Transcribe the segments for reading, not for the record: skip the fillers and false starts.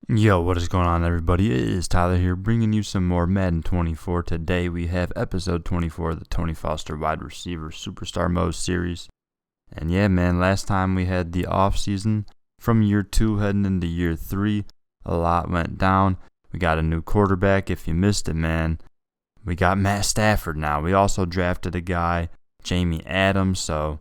Yo, what is going on, everybody? It is Tyler here, bringing you some more Madden 24. Today we have episode 24 of the Tony Foster Wide Receiver Superstar Mode series. And yeah, man, last time we had the off season from year 2 heading into year 3. A lot went down. We got a new quarterback. If you missed it, man, we got Matt Stafford now. We also drafted a guy, Jamie Adams, so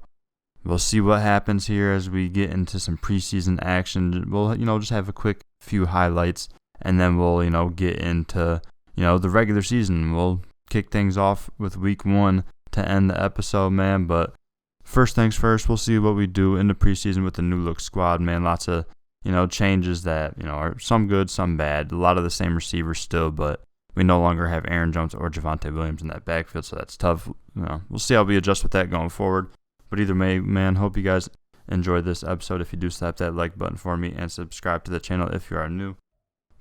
we'll see what happens here as we get into some preseason action. We'll, just have a quick few highlights, and then we'll, get into, the regular season. We'll kick things off with week 1 to end the episode, man. But first things first, we'll see what we do in the preseason with the new look squad, man. Lots of, changes that, are some good, some bad. A lot of the same receivers still, but we no longer have Aaron Jones or Javonte Williams in that backfield, so that's tough. We'll see how we adjust with that going forward. But either way, man, hope you guys enjoyed this episode. If you do, slap that like button for me and subscribe to the channel if you are new.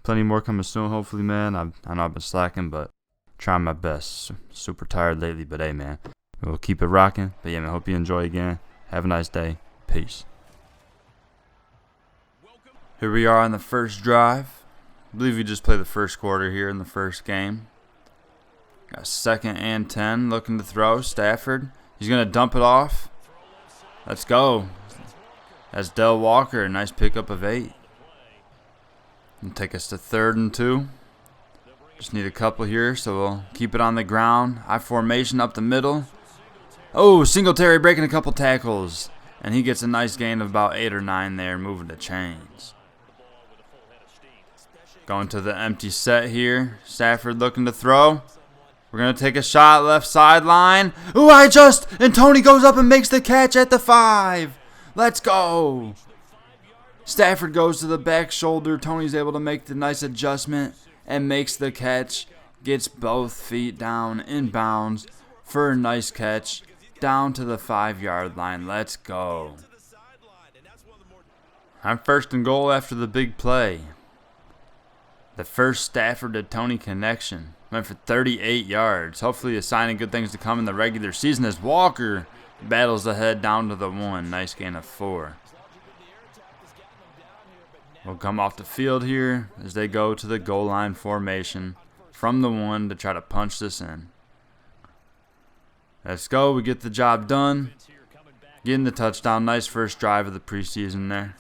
Plenty more coming soon, hopefully, man. I know I've been slacking, but trying my best. Super tired lately, but hey, man, we'll keep it rocking. But yeah, man, hope you enjoy again. Have a nice day. Peace. Here we are on the first drive. I believe we just played the first quarter here in the first game. Got 2nd and 10, looking to throw. Stafford, he's going to dump it off. Let's go. That's Del Walker. Nice pickup of 8. And take us to 3rd and 2. Just need a couple here, so we'll keep it on the ground. I formation up the middle. Oh, Singletary breaking a couple tackles. And he gets a nice gain of about 8 or 9 there, moving the chains. Going to the empty set here. Stafford looking to throw. We're going to take a shot left sideline. Ooh, and Tony goes up and makes the catch at the 5. Let's go. Stafford goes to the back shoulder. Tony's able to make the nice adjustment and makes the catch. Gets both feet down in bounds for a nice catch down to the 5-yard line. Let's go. I'm 1st and goal after the big play. The first Stafford to Tony connection. Went for 38 yards. Hopefully a sign of good things to come in the regular season as Walker battles ahead down to the 1. Nice gain of 4. We'll come off the field here as they go to the goal line formation from the 1 to try to punch this in. Let's go. We get the job done. Getting the touchdown. Nice first drive of the preseason there.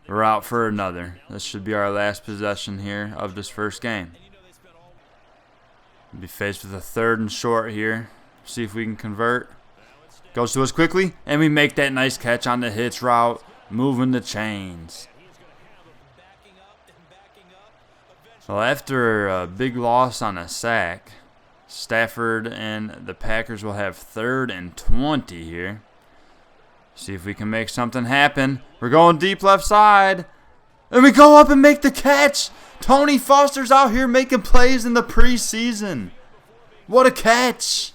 We're out for another. This should be our last possession here of this first game. We'll be faced with a 3rd and short here. See if we can convert. Goes to us quickly, and we make that nice catch on the hitch route, moving the chains. Well, after a big loss on a sack, Stafford and the Packers will have 3rd and 20 here. See if we can make something happen. We're going deep left side. And we go up and make the catch. Tony Foster's out here making plays in the preseason. What a catch.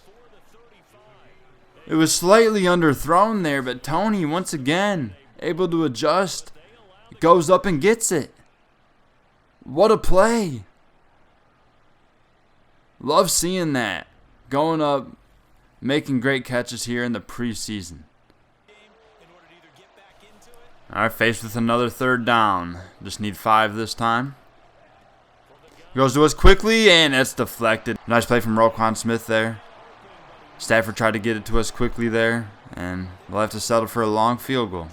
It was slightly underthrown there, but Tony, once again, able to adjust. Goes up and gets it. What a play. Love seeing that. Going up, making great catches here in the preseason. Alright, faced with another 3rd down. Just need 5 this time. Goes to us quickly, and it's deflected. Nice play from Roquan Smith there. Stafford tried to get it to us quickly there, and we'll have to settle for a long field goal.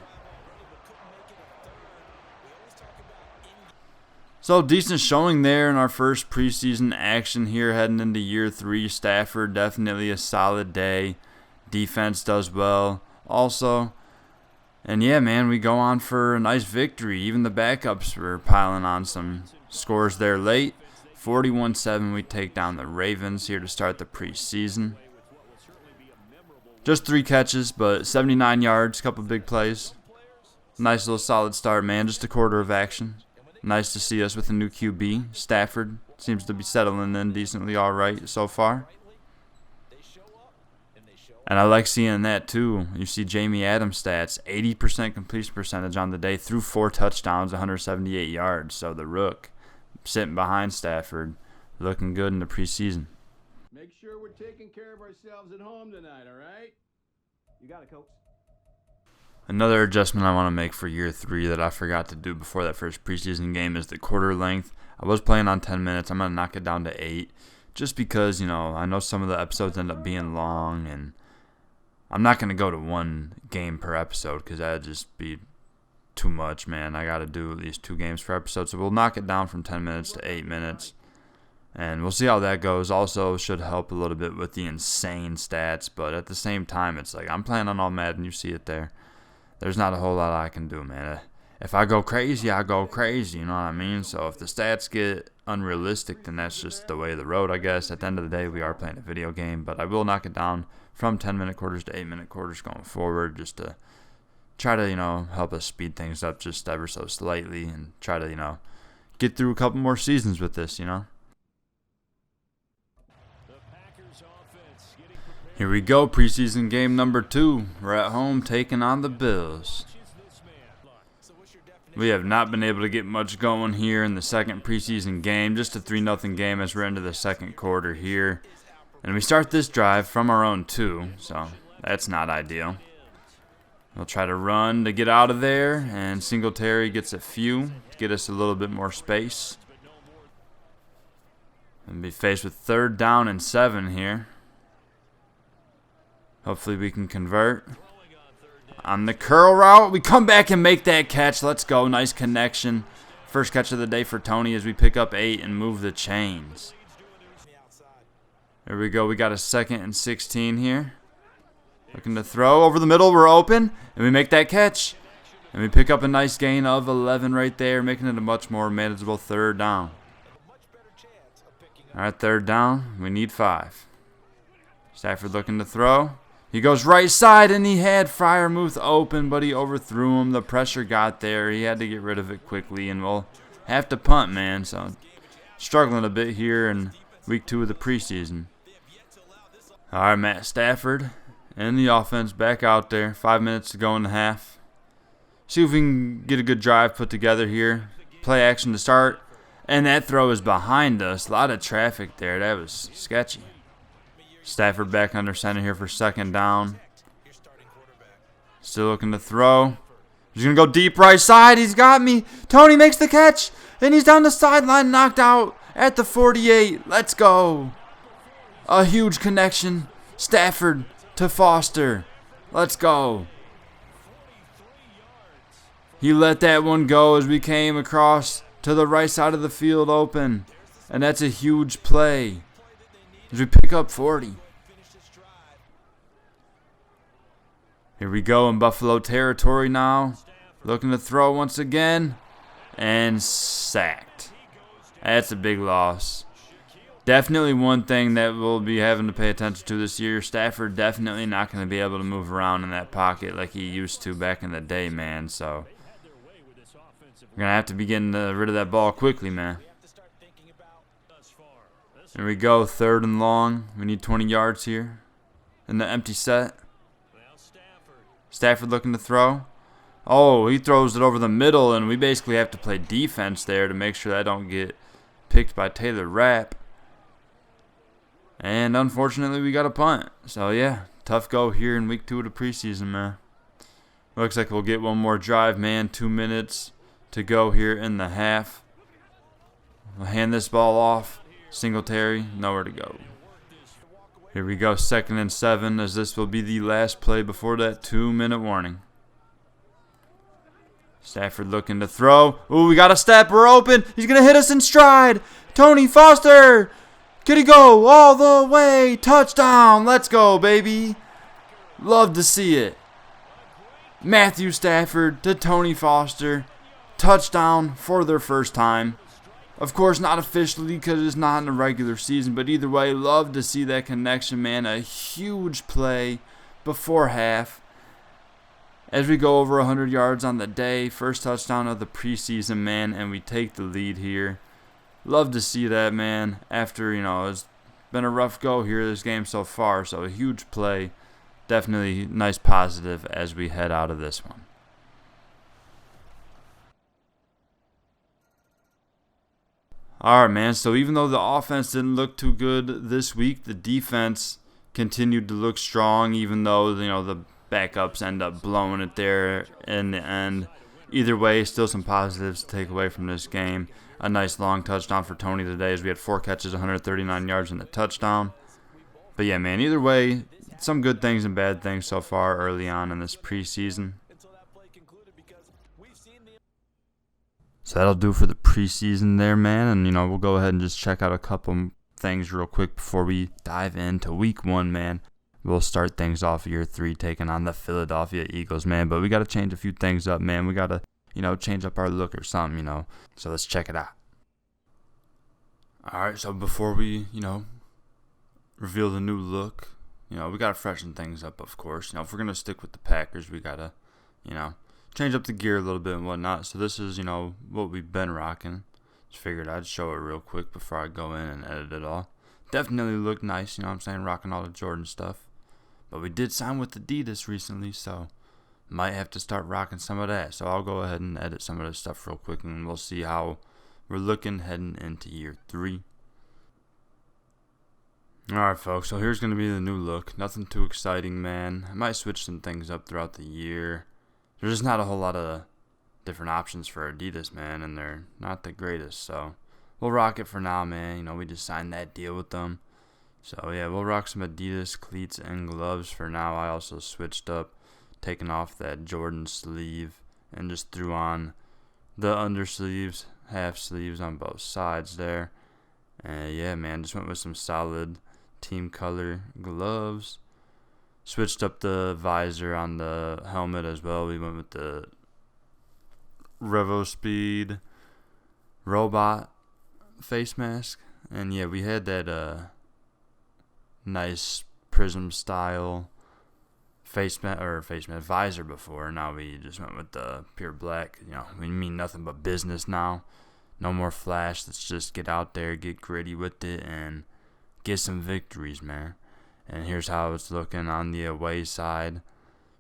So, decent showing there in our first preseason action here heading into year 3. Stafford, definitely a solid day. Defense does well also. And yeah, man, we go on for a nice victory. Even the backups were piling on some scores there late. 41-7, we take down the Ravens here to start the preseason. Just 3 catches, but 79 yards, couple big plays. Nice little solid start, man. Just a quarter of action. Nice to see us with a new QB. Stafford seems to be settling in decently all right so far. And I like seeing that too. You see Jamie Adams stats, 80% completion percentage on the day, threw 4 touchdowns, 178 yards. So the Rook sitting behind Stafford, looking good in the preseason. Make sure we're taking care of ourselves at home tonight, all right? You got it, Coach. Another adjustment I want to make for year 3 that I forgot to do before that first preseason game is the quarter length. I was playing on 10 minutes. I'm going to knock it down to 8 just because, I know some of the episodes end up being long, and I'm not going to go to 1 game per episode because that would just be too much, man. I got to do at least 2 games per episode. So we'll knock it down from 10 minutes to 8 minutes. And we'll see how that goes. Also, should help a little bit with the insane stats. But at the same time, it's like I'm playing on all Madden. You see it there. There's not a whole lot I can do, man. If I go crazy, I go crazy. You know what I mean? So if the stats get unrealistic, then that's just the way of the road, I guess. At the end of the day, we are playing a video game. But I will knock it down from 10-minute quarters to 8-minute quarters going forward, just to try to, help us speed things up just ever so slightly and try to, get through a couple more seasons with this, Here we go, preseason game number 2. We're at home taking on the Bills. We have not been able to get much going here in the second preseason game. Just a 3-0 game as we're into the second quarter here. And we start this drive from our own 2, so that's not ideal. We'll try to run to get out of there, and Singletary gets a few to get us a little bit more space. And be faced with 3rd down and 7 here. Hopefully we can convert. On the curl route, we come back and make that catch. Let's go. Nice connection. First catch of the day for Tony as we pick up 8 and move the chains. There we go. We got a 2nd and 16 here. Looking to throw over the middle. We're open, and we make that catch. And we pick up a nice gain of 11 right there, making it a much more manageable 3rd down. All right, 3rd down. We need 5. Stafford looking to throw. He goes right side, and he had Freiermuth open, but he overthrew him. The pressure got there. He had to get rid of it quickly, and we'll have to punt, man. So struggling a bit here in week 2 of the preseason. All right, Matt Stafford and the offense back out there. 5 minutes to go in the half. See if we can get a good drive put together here. Play action to start, and that throw is behind us. A lot of traffic there. That was sketchy. Stafford back under center here for 2nd down. Still looking to throw. He's going to go deep right side. He's got me. Tony makes the catch. And he's down the sideline, knocked out at the 48. Let's go. A huge connection. Stafford to Foster. Let's go. He let that one go as we came across to the right side of the field open. And that's a huge play as we pick up 40. Here we go in Buffalo territory now. Looking to throw once again. And sacked. That's a big loss. Definitely one thing that we'll be having to pay attention to this year. Stafford definitely not going to be able to move around in that pocket like he used to back in the day, man. So we're going to have to be getting rid of that ball quickly, man. There we go, 3rd and long. We need 20 yards here in the empty set. Stafford looking to throw. Oh, he throws it over the middle, and we basically have to play defense there to make sure that don't get picked by Taylor Rapp. And unfortunately, we got a punt. So, yeah, tough go here in week 2 of the preseason, man. Looks like we'll get one more drive, man. 2 minutes to go here in the half. We'll hand this ball off. Singletary, nowhere to go. Here we go, 2nd and 7, as this will be the last play before that 2-minute warning. Stafford looking to throw. Ooh, we got a step. We're open. He's going to hit us in stride. Tony Foster. Could he go all the way? Touchdown. Let's go, baby. Love to see it. Matthew Stafford to Tony Foster. Touchdown for their first time. Of course, not officially because it's not in the regular season, but either way, love to see that connection, man. A huge play before half. As we go over 100 yards on the day, first touchdown of the preseason, man, and we take the lead here. Love to see that, man, after, it's been a rough go here this game so far, so a huge play. Definitely nice positive as we head out of this one. All right, man, so even though the offense didn't look too good this week, the defense continued to look strong, even though, the backups end up blowing it there in the end. Either way, still some positives to take away from this game. A nice long touchdown for Tony today as we had 4 catches, 139 yards, and a touchdown. But yeah, man, either way, some good things and bad things so far early on in this preseason. So that'll do for the preseason there, man. And, we'll go ahead and just check out a couple things real quick before we dive into week 1, man. We'll start things off year 3 taking on the Philadelphia Eagles, man. But we got to change a few things up, man. We got to, change up our look or something, So let's check it out. All right, so before we, reveal the new look, we got to freshen things up, of course. If we're going to stick with the Packers, we got to, change up the gear a little bit and whatnot. So this is, what we've been rocking. Just figured I'd show it real quick before I go in and edit it all. Definitely look nice, rocking all the Jordan stuff. But we did sign with Adidas recently, so might have to start rocking some of that. So I'll go ahead and edit some of this stuff real quick, and we'll see how we're looking heading into year 3. Alright, folks, so here's going to be the new look. Nothing too exciting, man. I might switch some things up throughout the year. There's just not a whole lot of different options for Adidas, man, and they're not the greatest, so we'll rock it for now, man. We just signed that deal with them. So, yeah, we'll rock some Adidas cleats and gloves for now. I also switched up, taking off that Jordan sleeve, and just threw on the undersleeves, half sleeves on both sides there. And, yeah, man, just went with some solid team color gloves. Switched up the visor on the helmet as well. We went with the RevoSpeed robot face mask. And, yeah, we had that nice prism style visor before. Now we just went with the pure black. We mean nothing but business now. No more flash. Let's just get out there, get gritty with it, and get some victories, man. And here's how it's looking on the away side.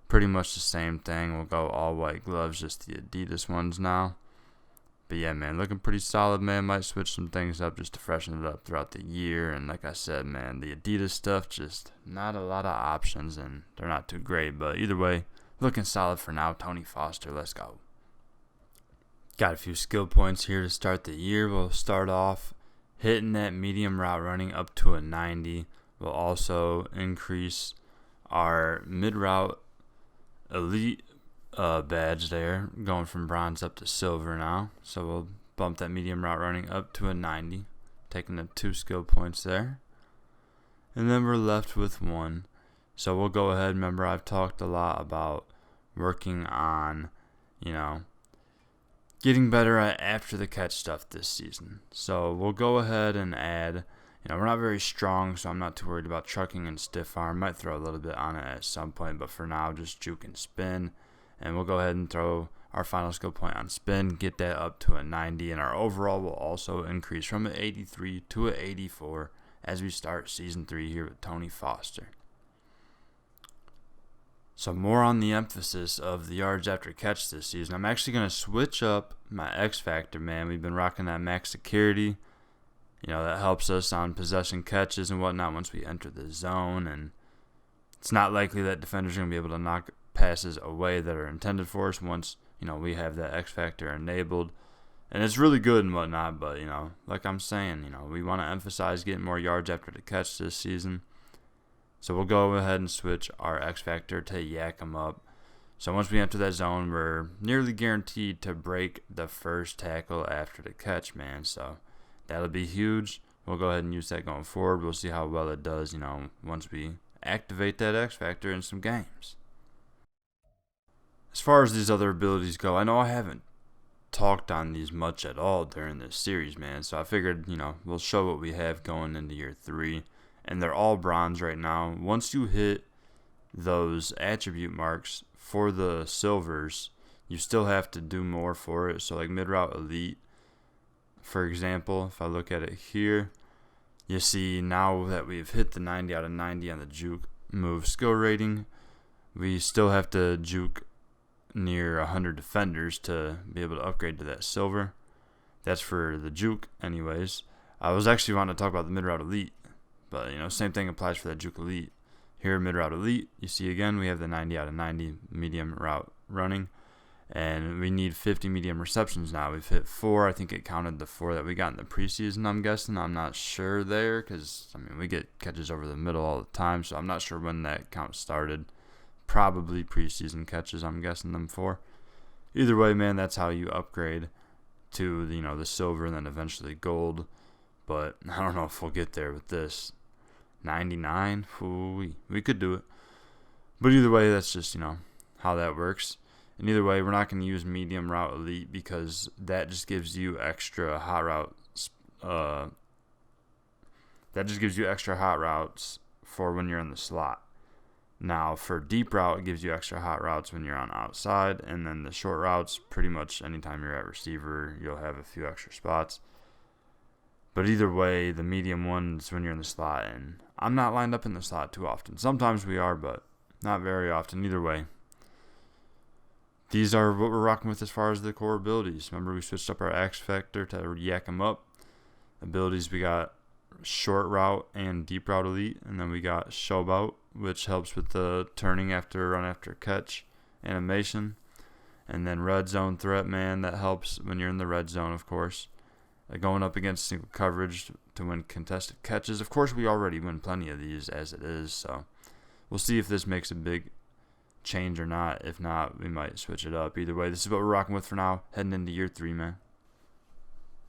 Pretty much the same thing. We'll go all white gloves, just the Adidas ones now. But yeah, man, looking pretty solid, man. Might switch some things up just to freshen it up throughout the year. And like I said, man, the Adidas stuff, just not a lot of options, and they're not too great. But either way, looking solid for now. Tony Foster, let's go. Got a few skill points here to start the year. We'll start off hitting that medium route running up to a 90. We'll also increase our mid-route elite badge there, going from bronze up to silver now. So we'll bump that medium route running up to a 90, taking the 2 skill points there. And then we're left with 1. So we'll go ahead. Remember, I've talked a lot about working on, getting better at after the catch stuff this season. So we'll go ahead and add, we're not very strong, so I'm not too worried about trucking and stiff arm. Might throw a little bit on it at some point, but for now, just juke and spin. And we'll go ahead and throw our final skill point on spin, get that up to a 90, and our overall will also increase from an 83 to an 84 as we start Season 3 here with Tony Foster. So more on the emphasis of the yards after catch this season. I'm actually going to switch up my X Factor, man. We've been rocking that max security. That helps us on possession catches and whatnot once we enter the zone. And it's not likely that defenders are going to be able to knock passes away that are intended for us once, we have that X Factor enabled. And it's really good and whatnot, but, like I'm saying, we want to emphasize getting more yards after the catch this season. So we'll go ahead and switch our X Factor to yak 'em up. So once we enter that zone, we're nearly guaranteed to break the first tackle after the catch, man. So that'll be huge. We'll go ahead and use that going forward. We'll see how well it does, once we activate that X Factor in some games. As far as these other abilities go, I know I haven't talked on these much at all during this series, man. So I figured, we'll show what we have going into year 3. And they're all bronze right now. Once you hit those attribute marks for the silvers, you still have to do more for it. So like mid-route elite, for example, if I look at it here, you see now that we've hit the 90 out of 90 on the juke move skill rating, we still have to juke near 100 defenders to be able to upgrade to that silver. That's for the juke anyways. I was actually wanting to talk about the mid-route elite, but same thing applies for that juke elite. Here, mid route elite, you see again we have the 90 out of 90 medium route running, and we need 50 medium receptions now. We've hit 4. I think it counted the 4 that we got in the preseason, I'm guessing. I'm not sure there because, I mean, we get catches over the middle all the time, so I'm not sure when that count started. Probably preseason catches, I'm guessing them for. Either way, man, that's how you upgrade to, the silver and then eventually gold. But I don't know if we'll get there with this. 99? We could do it. But either way, that's just, how that works. And either way, we're not going to use medium route elite because that just gives you extra hot routes. That just gives you extra hot routes for when you're in the slot. Now, for deep route, it gives you extra hot routes when you're on outside. And then the short routes, pretty much anytime you're at receiver, you'll have a few extra spots. But either way, the medium one's when you're in the slot. And I'm not lined up in the slot too often. Sometimes we are, but not very often. Either way, these are what we're rocking with as far as the core abilities. Remember, we switched up our X Factor to yak them up. Abilities, we got short route and deep route elite. And then we got showboat, which helps with the turning after run after catch animation. And then red zone threat, man, that helps when you're in the red zone, of course. Going up against single coverage to win contested catches. Of course, we already win plenty of these as it is, so we'll see if this makes a big change or not. If not, we might switch it up. Either way, this is what we're rocking with for now, heading into year 3, man.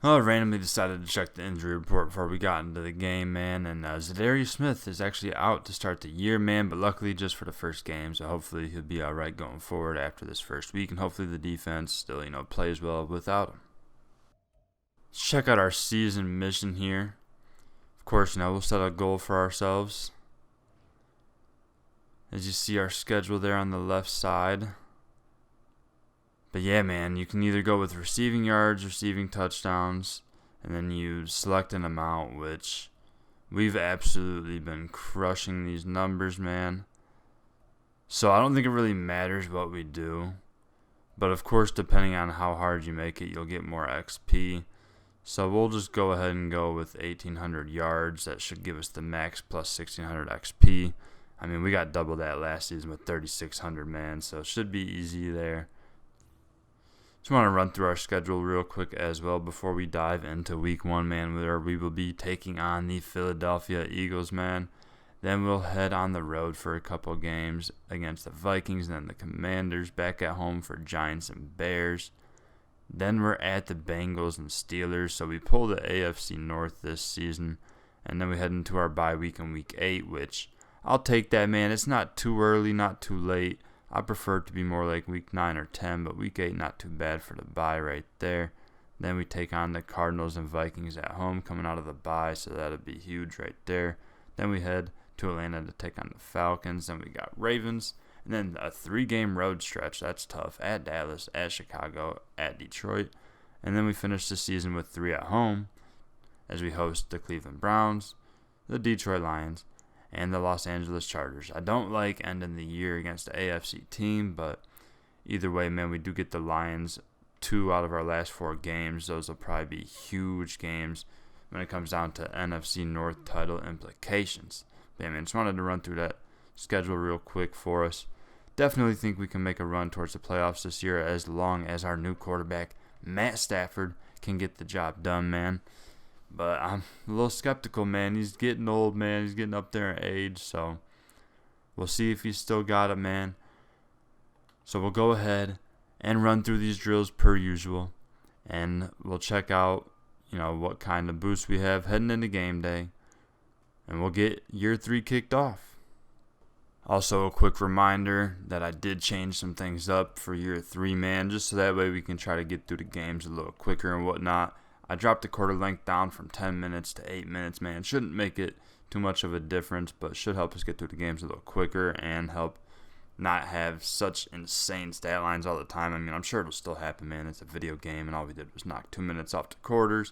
I randomly decided to check the injury report before we got into the game, man, and Zadarius Smith is actually out to start the year, man, but luckily just for the first game, so hopefully he'll be all right going forward after this first week, and hopefully the defense still, plays well without him. Let's check out our season mission here. Of course, we'll set a goal for ourselves. As you see our schedule there on the left side. But yeah, man, you can either go with receiving yards, receiving touchdowns, and then you select an amount, which we've absolutely been crushing these numbers, man. So I don't think it really matters what we do. But of course, depending on how hard you make it, you'll get more XP. So we'll just go ahead and go with 1,800 yards. That should give us the max plus 1,600 XP. I mean, we got double that last season with 3,600, man. So it should be easy there. Just want to run through our schedule real quick as well before we dive into week 1, man, where we will be taking on the Philadelphia Eagles, man. Then we'll head on the road for a couple games against the Vikings and then the Commanders, back at home for Giants and Bears. Then we're at the Bengals and Steelers, so we pull the AFC North this season. And then we head into our bye week in week 8, which I'll take that, man. It's not too early, not too late. I prefer it to be more like week 9 or 10, but week 8 not too bad for the bye right there. Then we take on the Cardinals and Vikings at home coming out of the bye, so that'll be huge right there. Then we head to Atlanta to take on the Falcons. Then we got Ravens. And then a 3-game road stretch. That's tough. At Dallas, at Chicago, at Detroit. And then we finish the season with 3 at home as we host the Cleveland Browns, the Detroit Lions, and the Los Angeles Chargers. I don't like ending the year against the AFC team, but either way, man, we do get the Lions 2 out of our last 4 games. Those will probably be huge games when it comes down to NFC North title implications. But, yeah, man, just wanted to run through that schedule real quick for us. Definitely think we can make a run towards the playoffs this year as long as our new quarterback, Matt Stafford, can get the job done, man. But I'm a little skeptical, man. He's getting old, man. He's getting up there in age, so we'll see if he's still got it, man. So we'll go ahead and run through these drills per usual, and we'll check out, what kind of boost we have heading into game day, and we'll get year 3 kicked off. Also, a quick reminder that I did change some things up for year 3, man, just so that way we can try to get through the games a little quicker and whatnot. I dropped the quarter length down from 10 minutes to 8 minutes, man. Shouldn't make it too much of a difference, but should help us get through the games a little quicker and help not have such insane stat lines all the time. I mean, I'm sure it'll still happen, man. It's a video game, and all we did was knock 2 minutes off the quarters.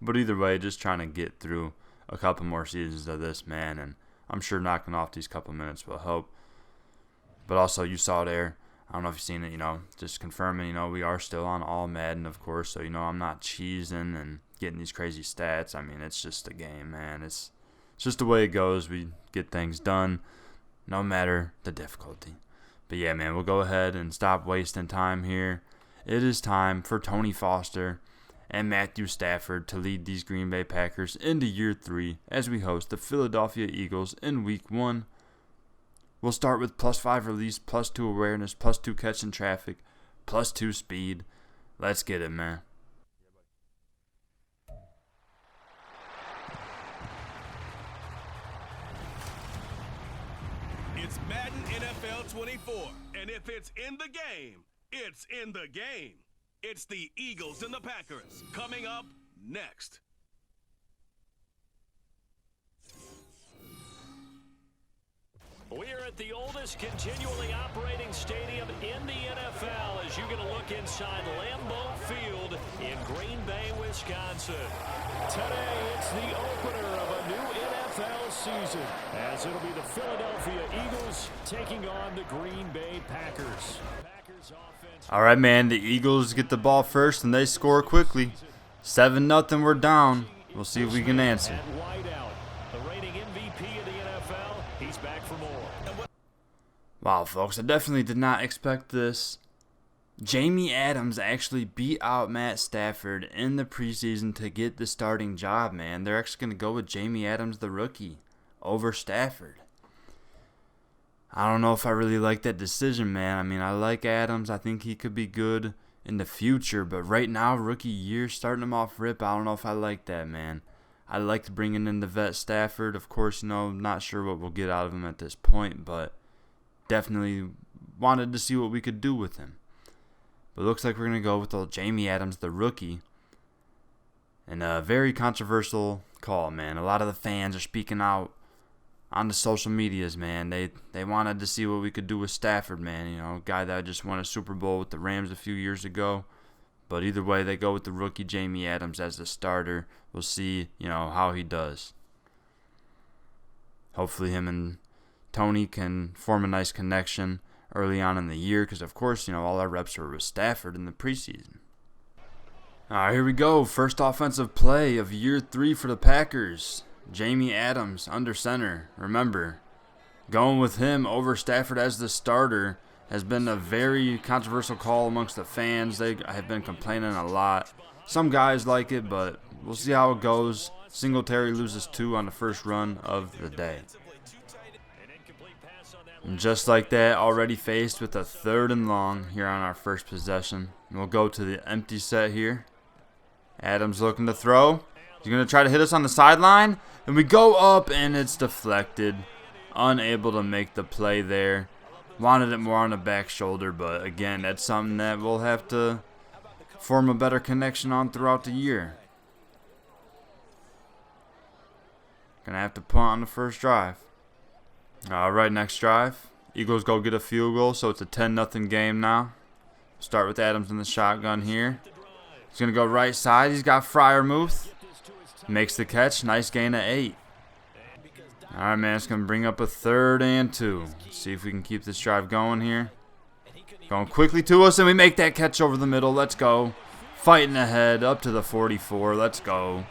But either way, just trying to get through a couple more seasons of this, man, and I'm sure knocking off these couple minutes will help. But also, you saw there, I don't know if you've seen it, just confirming, we are still on all Madden, of course. So, I'm not cheesing and getting these crazy stats. I mean, it's just a game, man. It's just the way it goes. We get things done. no matter the difficulty. But yeah, man, we'll go ahead and stop wasting time here. It is time for Tony Foster and Matthew Stafford to lead these Green Bay Packers into year 3 as we host the Philadelphia Eagles in week 1. We'll start with +5 release, +2 awareness, +2 catch in traffic, +2 speed. Let's get it, man. It's Madden NFL 24, and if it's in the game, it's in the game. It's the Eagles and the Packers coming up next. We're at the oldest continually operating stadium in the NFL as you get a look inside Lambeau Field in Green Bay, Wisconsin. Today, it's the opener of a new NFL season as it'll be the Philadelphia Eagles taking on the Green Bay Packers. All right, man, the Eagles get the ball first and they score quickly. 7-0, we're down. We'll see if we can answer. Wow, folks, I definitely did not expect this. Jamie Adams actually beat out Matt Stafford in the preseason to get the starting job, man. They're actually going to go with Jamie Adams, the rookie, over Stafford. I don't know if I really like that decision, man. I mean, I like Adams. I think he could be good in the future. But right now, rookie year, starting him off rip, I don't know if I like that, man. I liked bringing in the vet Stafford. Of course, not sure what we'll get out of him at this point, but definitely wanted to see what we could do with him. But it looks like we're going to go with old Jamie Adams, the rookie. And a very controversial call, man. A lot of the fans are speaking out on the social medias, man. They wanted to see what we could do with Stafford, man. A guy that just won a Super Bowl with the Rams a few years ago. But either way, they go with the rookie Jamie Adams as the starter. We'll see, how he does. Hopefully him and Tony can form a nice connection early on in the year because, of course, all our reps were with Stafford in the preseason. All right, here we go. First offensive play of year 3 for the Packers. Jamie Adams under center. Remember, going with him over Stafford as the starter has been a very controversial call amongst the fans. They have been complaining a lot. Some guys like it, but we'll see how it goes. Singletary loses 2 on the first run of the day. And just like that, already faced with a 3rd and long here on our first possession. And we'll go to the empty set here. Adams looking to throw. He's going to try to hit us on the sideline. And we go up and it's deflected. Unable to make the play there. Wanted it more on the back shoulder, but again, that's something that we'll have to form a better connection on throughout the year. Gonna have to punt on the first drive. All right, next drive. Eagles go get a field goal, so it's a 10-0 game now. Start with Adams in the shotgun here. He's going to go right side. He's got Freiermuth. Makes the catch. Nice gain of 8. All right, man. It's going to bring up a 3rd and 2. Let's see if we can keep this drive going here. Going quickly to us, and we make that catch over the middle. Let's go. Fighting ahead up to the 44. Let's go.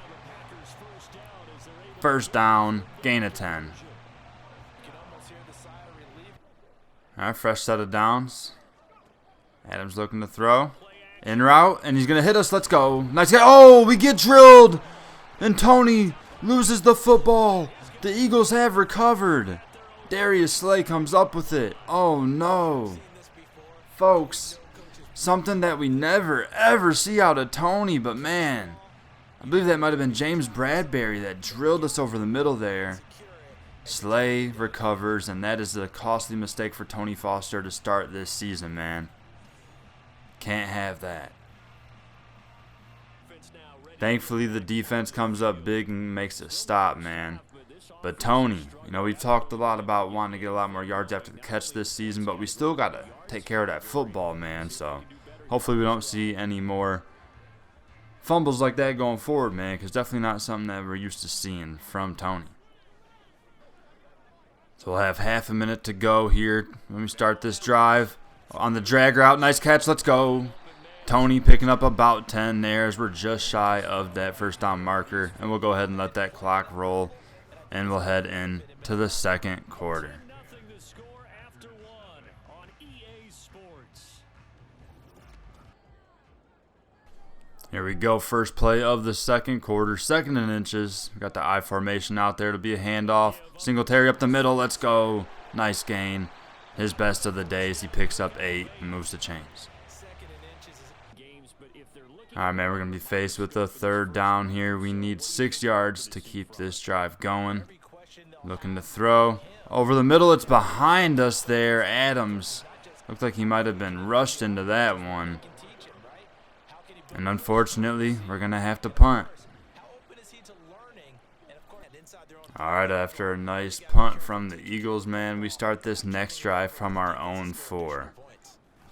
First down. Gain of 10. All right, fresh set of downs. Adams looking to throw. In route, and he's going to hit us. Let's go. Nice guy. Oh, we get drilled. And Tony loses the football. The Eagles have recovered. Darius Slay comes up with it. Oh, no. Folks, something that we never, ever see out of Tony. But, man, I believe that might have been James Bradbury that drilled us over the middle there. Slay recovers, and that is a costly mistake for Tony Foster to start this season, man. Can't have that. Thankfully, the defense comes up big and makes a stop, man. But Tony, we've talked a lot about wanting to get a lot more yards after the catch this season, but we still got to take care of that football, man. So hopefully we don't see any more fumbles like that going forward, man, because definitely not something that we're used to seeing from Tony. So we'll have half a minute to go here when we start this drive. On the drag route, nice catch, let's go. Tony picking up about 10 there as we're just shy of that first down marker. And we'll go ahead and let that clock roll. And we'll head into the second quarter. Here we go, first play of the second quarter, 2nd and inches. We got the I formation out there to be a handoff. Singletary up the middle, let's go. Nice gain. His best of the day as he picks up 8 and moves the chains. All right, man, we're going to be faced with a 3rd down here. We need 6 yards to keep this drive going. Looking to throw. Over the middle, it's behind us there. Adams. Looked like he might have been rushed into that one. And unfortunately, we're going to have to punt. All right, after a nice punt from the Eagles, man, we start this next drive from our own 4.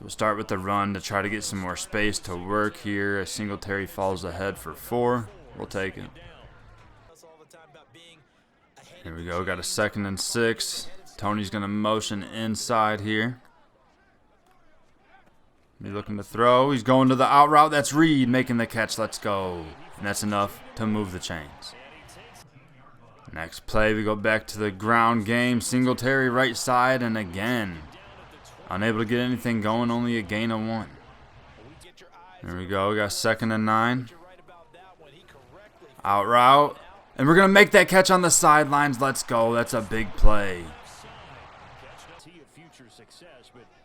We'll start with the run to try to get some more space to work here. As Singletary falls ahead for 4. We'll take it. Here we go. Got a 2nd and 6. Tony's going to motion inside here. Be looking to throw. He's going to the out route. That's Reed making the catch. Let's go. And that's enough to move the chains. Next play, we go back to the ground game. Singletary right side, and again, unable to get anything going, only a gain of 1. There we go. We got 2nd and 9. Out route. And we're going to make that catch on the sidelines. Let's go. That's a big play.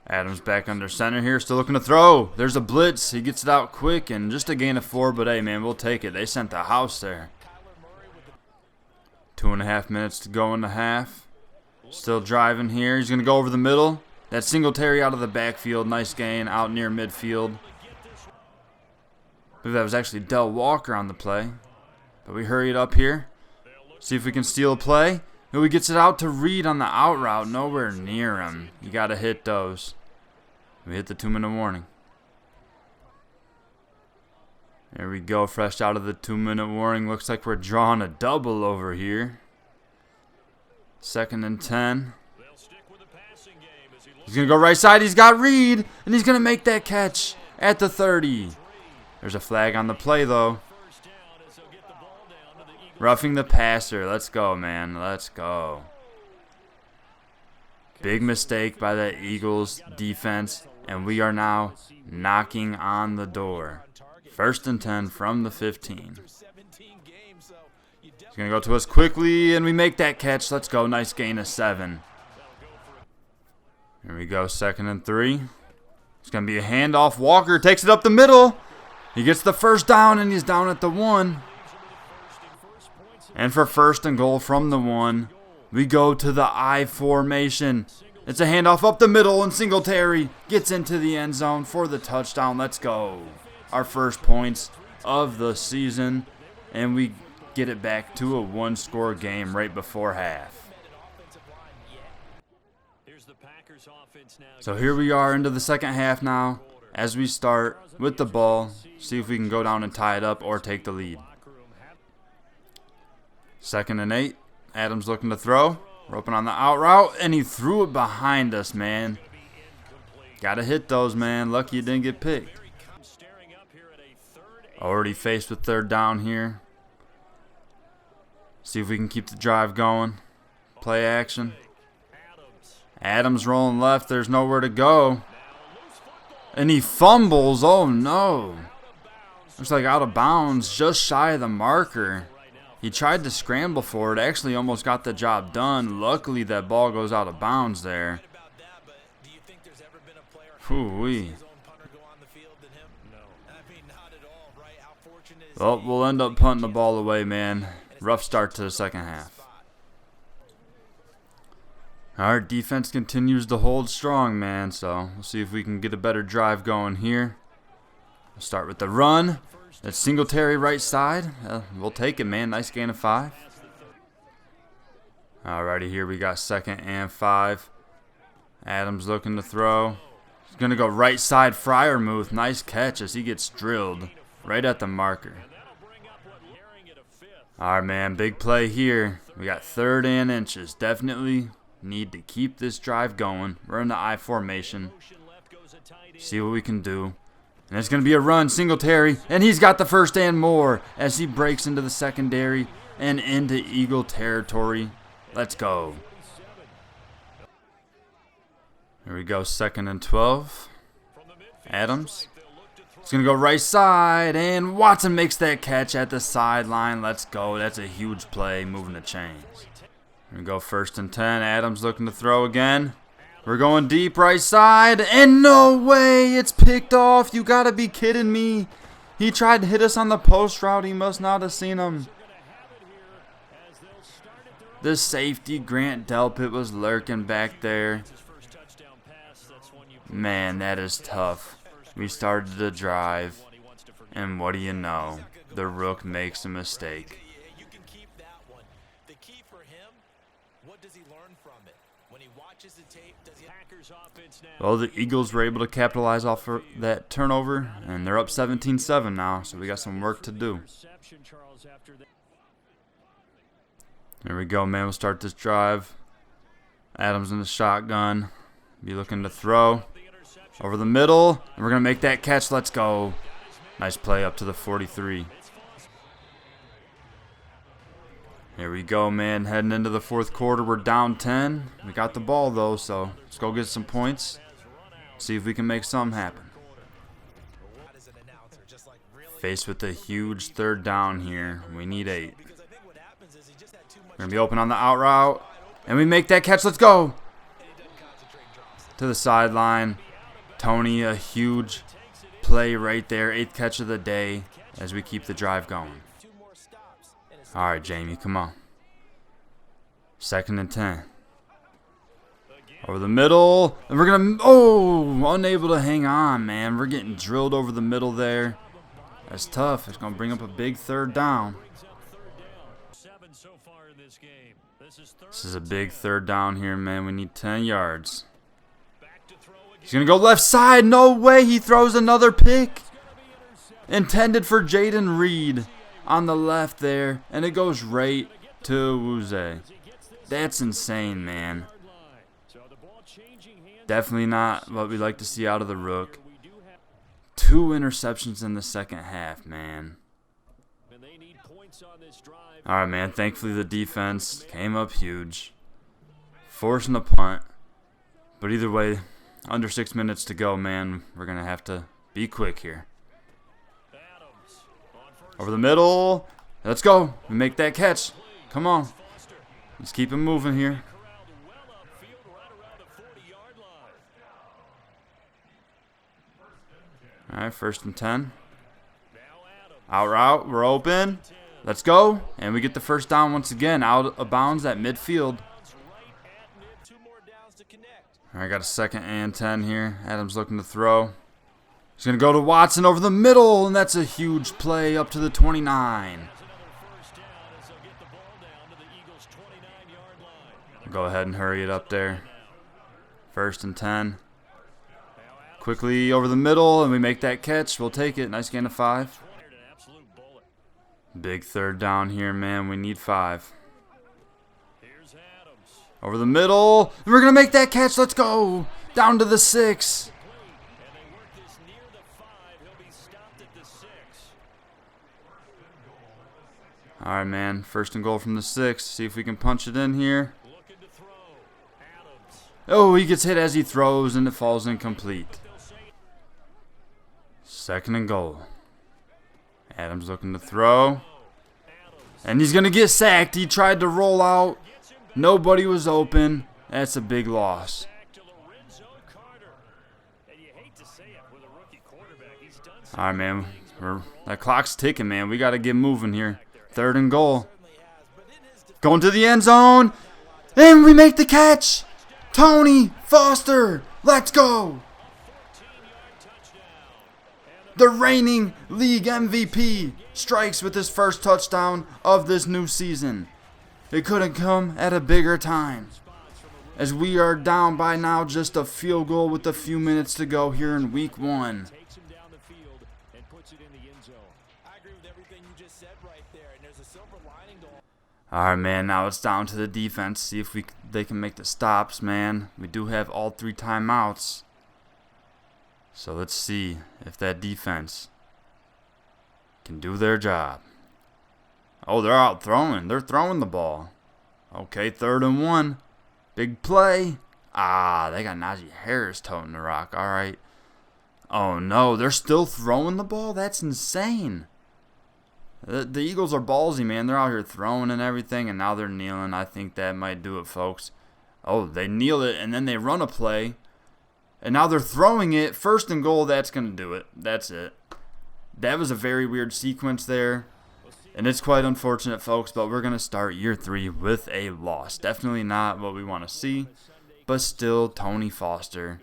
Adams back under center here, still looking to throw. There's a blitz. He gets it out quick, and just a gain of 4, but hey, man, we'll take it. They sent the house there. 2.5 minutes to go in the half. Still driving here. He's going to go over the middle. That Singletary out of the backfield. Nice gain out near midfield. I believe that was actually Del Walker on the play. But we hurry it up here. See if we can steal a play. Who gets it out to Reed on the out route. Nowhere near him. You got to hit those. We hit the 2-minute warning. There we go, fresh out of the 2-minute warning. Looks like we're drawing a double over here. 2nd and 10. He's going to go right side. He's got Reed, and he's going to make that catch at the 30. There's a flag on the play, though. Roughing the passer. Let's go, man. Let's go. Big mistake by the Eagles defense, and we are now knocking on the door. 1st and 10 from the 15. He's going to go to us quickly, and we make that catch. Let's go. Nice gain of 7. Here we go. 2nd and 3. It's going to be a handoff. Walker takes it up the middle. He gets the 1st down, and he's down at the 1. And for 1st and goal from the 1, we go to the I formation. It's a handoff up the middle, and Singletary gets into the end zone for the touchdown. Let's go. Our first points of the season, and we get it back to a 1-score game right before half. So here we are into the 2nd half now as we start with the ball. See if we can go down and tie it up or take the lead. 2nd and 8. Adams looking to throw. We're open on the out route, and he threw it behind us, man. Got to hit those, man. Lucky it didn't get picked. Already faced with 3rd down here. See if we can keep the drive going. Play action. Adams rolling left. There's nowhere to go. And he fumbles. Oh, no. Looks like out of bounds, just shy of the marker. He tried to scramble for it. Actually almost got the job done. Luckily, that ball goes out of bounds there. Hoo-wee. Well, we'll end up punting the ball away, man. Rough start to the 2nd half. Our defense continues to hold strong, man. So we'll see if we can get a better drive going here. We'll start with the run. That's Singletary right side. We'll take it, man. Nice gain of 5. Alrighty, here we got 2nd and 5. Adams looking to throw. He's going to go right side. Freiermuth. Nice catch as he gets drilled right at the marker. Alright, man. Big play here. We got 3rd and inches. Definitely need to keep this drive going. We're in the I formation. See what we can do. And it's going to be a run. Singletary. And he's got the 1st and more as he breaks into the secondary and into Eagle territory. Let's go. Here we go. 2nd and 12. Adams. It's going to go right side, and Watson makes that catch at the sideline. Let's go. That's a huge play, moving the chains. We're going to go 1st and 10. Adams looking to throw again. We're going deep right side, and no way. It's picked off. You got to be kidding me. He tried to hit us on the post route. He must not have seen him. The safety, Grant Delpit, was lurking back there. Man, that is tough. We started the drive, and what do you know? The Rook makes a mistake. You can keep that one. The key for him, what does he learn from it? When he watches the tape, does he... Well, the Eagles were able to capitalize off of that turnover, and they're up 17-7 now, so we got some work to do. There we go, man. We'll start this drive. Adams in the shotgun. Be looking to throw. Over the middle, and we're going to make that catch. Let's go. Nice play up to the 43. Here we go, man. Heading into the 4th quarter, we're down 10. We got the ball, though, so let's go get some points. See if we can make something happen. Faced with a huge 3rd down here. We need 8. We're going to be open on the out route, and we make that catch. Let's go. To the sideline. Tony, a huge play right there. 8th catch of the day as we keep the drive going. All right, Jamie, come on. 2nd and 10. Over the middle. And we're going to, unable to hang on, man. We're getting drilled over the middle there. That's tough. It's going to bring up a big 3rd down. This is a big 3rd down here, man. We need 10 yards. He's going to go left side. No way. He throws another pick. Intended for Jaden Reed on the left there. And it goes right to Wuze. That's insane, man. Definitely not what we like to see out of the Rook. 2 interceptions in the 2nd half, man. All right, man. Thankfully, the defense came up huge. Forcing the punt. But either way, under 6 minutes to go, man. We're going to have to be quick here. Over the middle. Let's go. We make that catch. Come on. Let's keep it moving here. All right, 1st and 10. Out route. We're open. Let's go. And we get the 1st down once again. Out of bounds at midfield. All right, got a 2nd and 10 here. Adams looking to throw. He's going to go to Watson over the middle, and that's a huge play up to the 29. Go ahead and hurry it up there. 1st and 10. Quickly over the middle, and we make that catch. We'll take it. Nice gain of 5. Big 3rd down here, man. We need 5. Over the middle. And we're going to make that catch. Let's go. Down to the 6. All right, man. 1st and goal from the 6. See if we can punch it in here. Oh, he gets hit as he throws, and it falls incomplete. 2nd and goal. Adams looking to throw. And he's going to get sacked. He tried to roll out. Nobody was open. That's a big loss. All right, man. That clock's ticking, man. We got to get moving here. 3rd and goal. Going to the end zone. And we make the catch. Tony Foster. Let's go. The reigning league MVP strikes with his 1st touchdown of this new season. It couldn't come at a bigger time, as we are down by now just a field goal with a few minutes to go here in week 1. All right, man, now it's down to the defense. See if they can make the stops, man. We do have all 3 timeouts. So let's see if that defense can do their job. Oh, they're out throwing. They're throwing the ball. Okay, 3rd and 1. Big play. They got Najee Harris toting the rock. All right. Oh no, they're still throwing the ball? That's insane. The Eagles are ballsy, man. They're out here throwing and everything, and now they're kneeling. I think that might do it, folks. Oh, they kneel it, and then they run a play. And now they're throwing it. 1st and goal, that's going to do it. That's it. That was a very weird sequence there. And it's quite unfortunate, folks, but we're going to start year 3 with a loss. Definitely not what we want to see, but still Tony Foster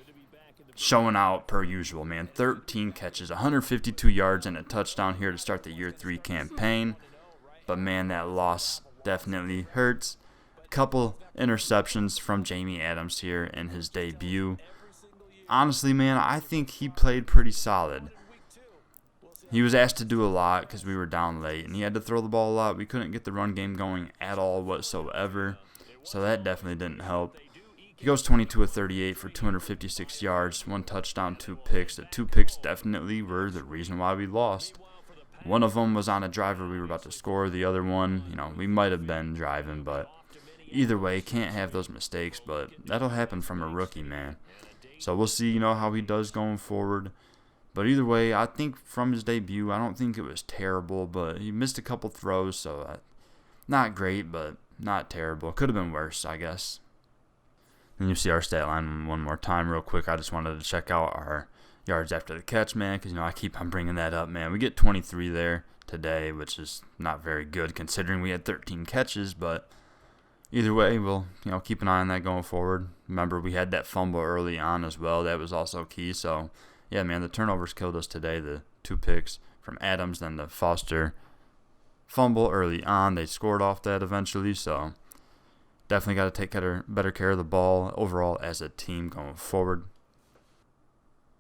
showing out per usual, man. 13 catches, 152 yards, and a touchdown here to start the year 3 campaign. But, man, that loss definitely hurts. A couple interceptions from Jamie Adams here in his debut. Honestly, man, I think he played pretty solid. He was asked to do a lot because we were down late, and he had to throw the ball a lot. We couldn't get the run game going at all whatsoever, so that definitely didn't help. He goes 22 of 38 for 256 yards, 1 touchdown, 2 picks. The 2 picks definitely were the reason why we lost. One of them was on a drive where we were about to score. The other one, we might have been driving, but either way, can't have those mistakes, but that'll happen from a rookie, man. So we'll see, how he does going forward. But either way, I think from his debut, I don't think it was terrible, but he missed a couple throws, so not great, but not terrible. Could have been worse, I guess. And you see our stat line one more time real quick. I just wanted to check out our yards after the catch, man, because, I keep on bringing that up, man. We get 23 there today, which is not very good considering we had 13 catches, but either way, we'll, keep an eye on that going forward. Remember, we had that fumble early on as well. That was also key, so, yeah, man, the turnovers killed us today. The 2 picks from Adams, then the Foster fumble early on. They scored off that eventually, so definitely got to take better care of the ball overall as a team going forward.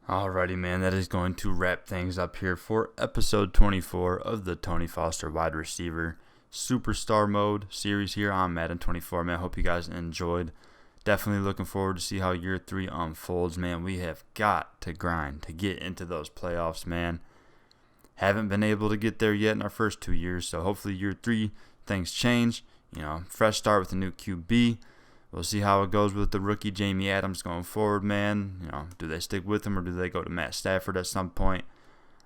Alrighty, man, that is going to wrap things up here for episode 24 of the Tony Foster Wide Receiver Superstar Mode series here on Madden 24. Man, I hope you guys enjoyed. Definitely looking forward to see how year 3 unfolds, man. We have got to grind to get into those playoffs, man. Haven't been able to get there yet in our first 2 years, so hopefully year 3 things change. Fresh start with a new QB. We'll see how it goes with the rookie Jamie Adams going forward, man. Do they stick with him or do they go to Matt Stafford at some point?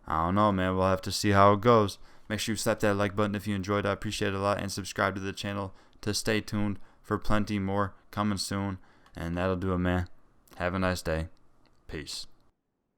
I don't know, man. We'll have to see how it goes. Make sure you slap that like button if you enjoyed. I appreciate it a lot. And subscribe to the channel to stay tuned for plenty more coming soon. And that'll do it, man. Have a nice day. Peace.